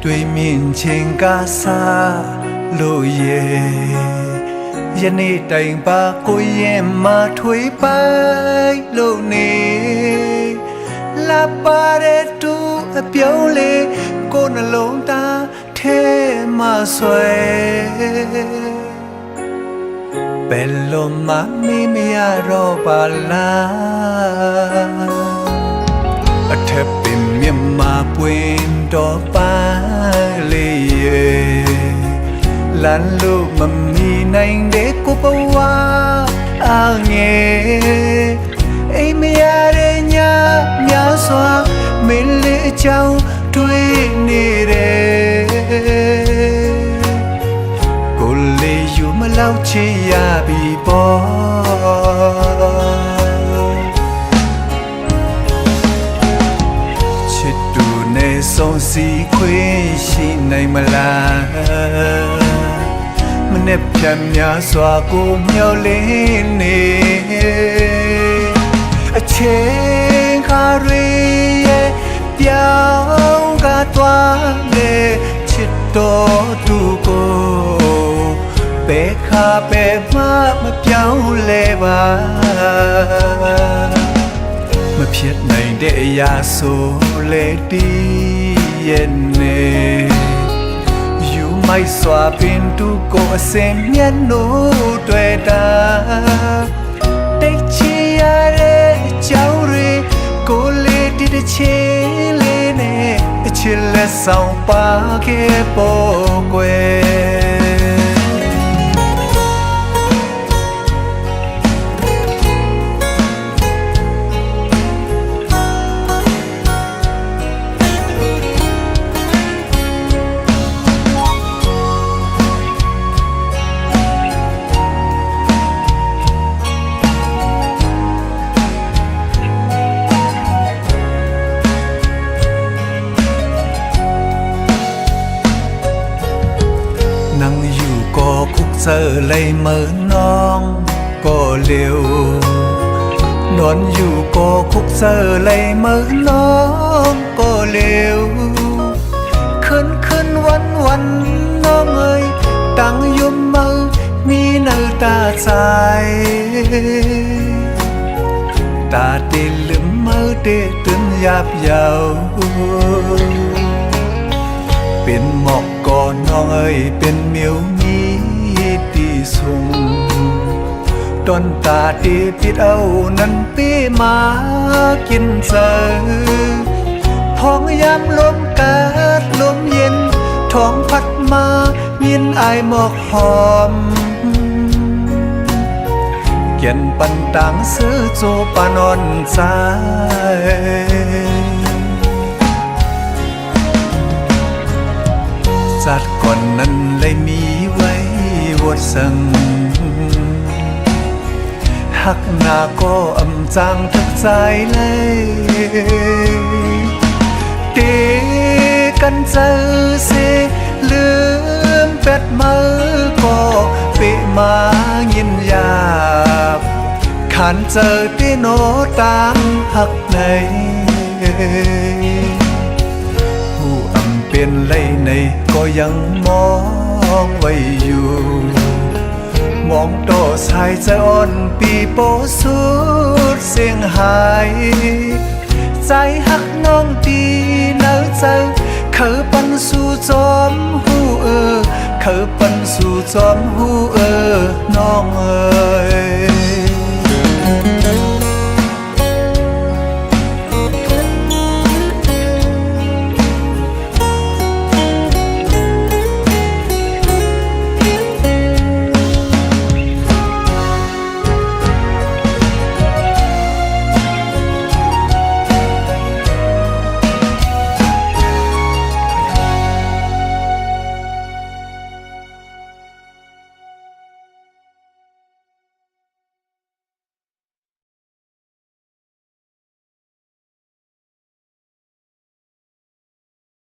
တွေ့မြင်ခြင်းကစားလို့ယနေ့တိုင်ပါကိုရင်မထွေးပိုင်လို့နေလာပါတဲ့တူအပြုံးလေးကိုနှလုံးသားထဲမှာဆွဲဘယ်လိုမှမရတော့ပါလားအထက်ပင်မြမပွင့်တော့ပါလေလမ်းလို့မမီနိုင်တဲ့ကိုဘဝအငယ်အိမ်မရတဲ့ညများစွာမင်းလေးအကြောင်းတွေ့နေတယ်ကိုလေးယူမလောက်ချင်ရပြီပေါ့ချစ်တူနဲ့ဆုံးစီခွင့်ရှိနိုင်မလားမနေ့ပြန်များစွာကိုမျောလင်းနေအချိန်ခါတွေရဲ့ပြောင်းကသွားလေချစ်တော်သူကိုဘယ်ခါပဲမှမပြောင်းလဲပါမဖြစ်နိုင်တဲ့အရာဆိုလေတီးရဲ့နေမိုက်စွာပင်တူကိုအစင်မျက်နှာတွေ့တာတိတ်ချရတဲ့အကြောင်းတွေကိုလေးတည်းချေလေးနဲ့အချစ်လက်ဆောင်ပါခဲ့ပေါ်ကွယ်เจอเลยเหมือนน้องก็เร็วนอนอยู่ก็คุกเจอเลยเหมือนน้องก็เร็วขึ้นวันน้องเอ้ยตั้งยุ่มมือมีเนื้อตาใจตาตีลืมมือเตตื่นยับเยาเป็นหมอกก่อนน้องเอ้ยเป็นเมียวมีตีสุงต้นตาตีปิดเอานั้นปีมากินเจอพองยามลมกาดลมเย็นท้องพัดมายินไอหมอกหอมเกียนปันตังซื้อโจปานอนใจจัดก่อนนั้นเลยมีไว้วดสังหักหน้าก็อำจางทักใจเลยเตกันเจอเสลืมเป็ดมือก็เปะมายินยาบขันเจอที่โนตามหักในผู้อำเป็นเลยในก็ยังมองไว้อยู่มองโตสายใจอ่อนปีโปสุดเสียงหายใจหักน้องดีเนื้อใจเขาปันสู่จอมหูเขาปันสู่จอมหูน้องเอ๋ย